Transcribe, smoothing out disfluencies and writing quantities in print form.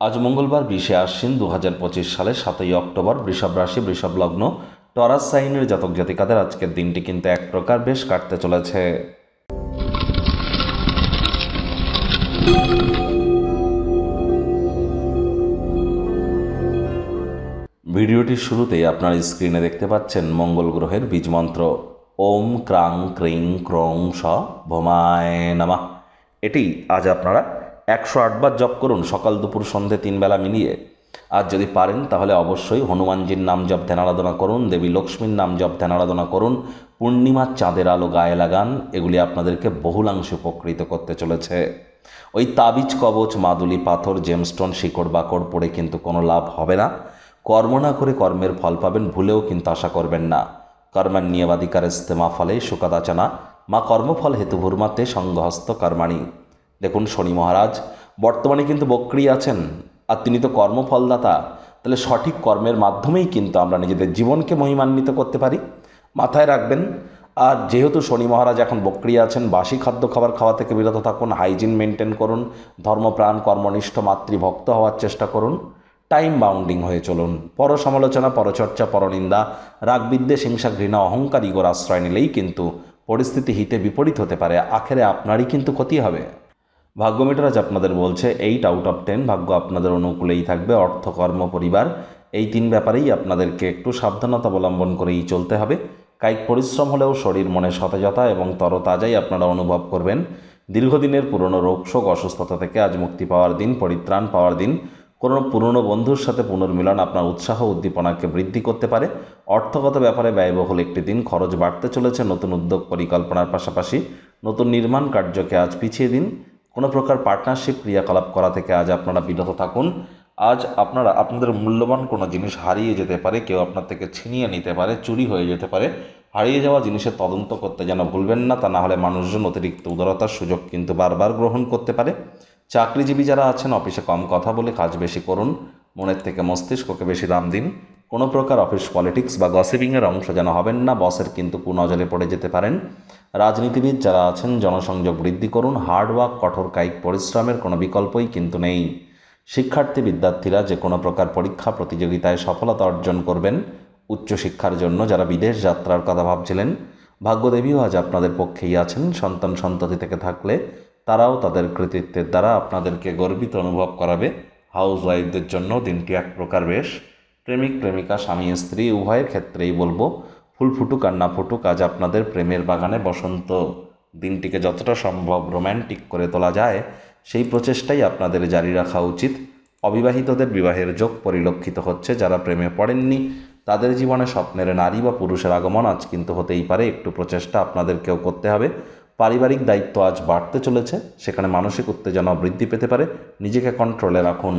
আজ মঙ্গলবার 20শে আশ্বিন 2025 সালে 7ই অক্টোবর। বৃষভ রাশি, বৃষভ লগ্ন, টরাস সাইনের জাতক জাতিকাদের আজকের দিনটি কিন্তু এক প্রকার বেশ কাটতে চলেছে। ভিডিওটির শুরুতেই আপনার স্ক্রিনে দেখতে পাচ্ছেন মঙ্গল গ্রহের বীজ মন্ত্র ওম ক্রাং ক্রিং ক্রং স ভোমায় নমঃ। এটি আজ আপনারা 108 বার জপ করুন, সকাল দুপুর সন্ধে 3 বেলা মিলিয়ে। আজ যদি পারেন তাহলে অবশ্যই হনুমানজির নাম জপ ধ্যান আরাধনা করুন, দেবী লক্ষ্মীর নাম জপ ধ্যান আরাধনা করুন, পূর্ণিমার চাঁদের আলো গায়ে লাগান। এগুলি আপনাদেরকে বহুলাংশে উপকৃত করতে চলেছে। ওই তাবিজ কবচ, মাদুলি পাথর, জেমস্টোন, শিকড় বাকড় পড়ে কিন্তু কোনো লাভ হবে না। কর্ম না করে কর্মের ফল পাবেন, ভুলেও কিন্তু আশা করবেন না। কর্মের নিয়বাধিকার ইস্তেমা ফলে সুকাদাচনা মা কর্মফল হেতু ভূর্মাতে সঙ্গহস্ত কর্মাণী। দেখুন, শনি মহারাজ বর্তমানে কিন্তু বক্রী আছেন, আর তিনি তো কর্মফলদাতা। তাহলে সঠিক কর্মের মাধ্যমেই কিন্তু আমরা নিজেদের জীবনকে মহিমান্বিত করতে পারি, মাথায় রাখবেন। আর যেহেতু শনি মহারাজ এখন বক্রী আছেন, বাসি খাদ্য খাবার খাওয়া থেকে বিরত থাকুন, হাইজিন মেনটেন করুন, ধর্মপ্রাণ কর্মনিষ্ঠ মাতৃভক্ত হওয়ার চেষ্টা করুন, টাইম বাউন্ডিং হয়ে চলুন। পর সমালোচনা, পরচর্চা, পরনিন্দা, রাগ বিদ্বেষ, হিংসা, ঘৃণা, অহংকার, ইগোর আশ্রয় নিলেই কিন্তু পরিস্থিতি হিতে বিপরীত হতে পারে। আখেরে আপনারই কিন্তু ক্ষতি হবে। ভাগ্যমিটার আজ আপনাদের বলছে 8 আউট অফ 10 ভাগ্য আপনাদের অনুকূলেই থাকবে। অর্থ, কর্ম, পরিবার, এই 3 ব্যাপারেই আপনাদেরকে একটু সাবধানতা অবলম্বন করেই চলতে হবে। কায়িক পরিশ্রম হলেও শরীর মনে সতেজতা এবং তরতাজাই আপনারা অনুভব করবেন। দীর্ঘদিনের পুরনো রোগশোক, অসুস্থতা থেকে আজ মুক্তি পাওয়ার দিন, পরিত্রাণ পাওয়ার দিন। কোনো পুরনো বন্ধুর সাথে পুনর্মিলন আপনার উৎসাহ উদ্দীপনাকে বৃদ্ধি করতে পারে। অর্থগত ব্যাপারে ব্যয়বহুল একটি দিন, খরচ বাড়তে চলেছে। নতুন উদ্যোগ পরিকল্পনার পাশাপাশি নতুন নির্মাণ কার্যকে আজ পিছিয়ে দিন। কোনো প্রকার পার্টনারশিপ ক্রিয়াকলাপ করা থেকে আজ আপনারা বিরত থাকুন। আজ আপনারা আপনাদের মূল্যবান কোনো জিনিস হারিয়ে যেতে পারে, কেউ আপনার থেকে ছিনিয়ে নিতে পারে, চুরি হয়ে যেতে পারে। হারিয়ে যাওয়া জিনিসের তদন্ত করতে যেন ভুলবেন না, তা না হলে মানুষজন অতিরিক্ত উদারতার সুযোগ কিন্তু বারবার গ্রহণ করতে পারে। চাকরিজীবী যারা আছেন, অফিসে কম কথা বলে কাজ বেশি করুন, মনের থেকে মস্তিষ্ককে বেশি দাম দিন। কোনো প্রকার অফিস পলিটিক্স বা গসিপিংয়ের অংশ যেন হবেন না, বসের কিন্তু কুনজরে পড়ে যেতে পারেন। রাজনীতিবিদ যারা আছেন, জনসংযোগ বৃদ্ধি করুন। হার্ডওয়ার্ক, কঠোর কায়িক পরিশ্রমের কোনো বিকল্পই কিন্তু নেই। শিক্ষার্থী বিদ্যার্থীরা যে কোনো প্রকার পরীক্ষা প্রতিযোগিতায় সফলতা অর্জন করবেন। উচ্চশিক্ষার জন্য যারা বিদেশ যাত্রার কথা ভাবছিলেন, ভাগ্যদেবীও আজ আপনাদের পক্ষেই আছেন। সন্তান সন্ততি থেকে থাকলে তারাও তাদের কৃতিত্বের দ্বারা আপনাদেরকে গর্বিত অনুভব করাবে। হাউস ওয়াইফদের জন্য দিনটি এক প্রকার বেশ। প্রেমিক প্রেমিকা, স্বামী স্ত্রী উভয়ের ক্ষেত্রেই বলবো, ফুল ফুটুক আর না ফুটুক, আজ আপনাদের প্রেমের বাগানে বসন্ত। দিনটিকে যতটা সম্ভব রোম্যান্টিক করে তোলা যায় সেই প্রচেষ্টাই আপনাদের জারি রাখা উচিত। অবিবাহিতদের বিবাহের যোগ পরিলক্ষিত হচ্ছে। যারা প্রেমে পড়েননি তাদের জীবনে স্বপ্নের নারী বা পুরুষের আগমন আজ কিন্তু হতেই পারে। একটু প্রচেষ্টা আপনাদেরকেও করতে হবে। পারিবারিক দায়িত্ব আজ বাড়তে চলেছে, সেখানে মানসিক উত্তেজনা বৃদ্ধি পেতে পারে। নিজেকে কন্ট্রোলে রাখুন।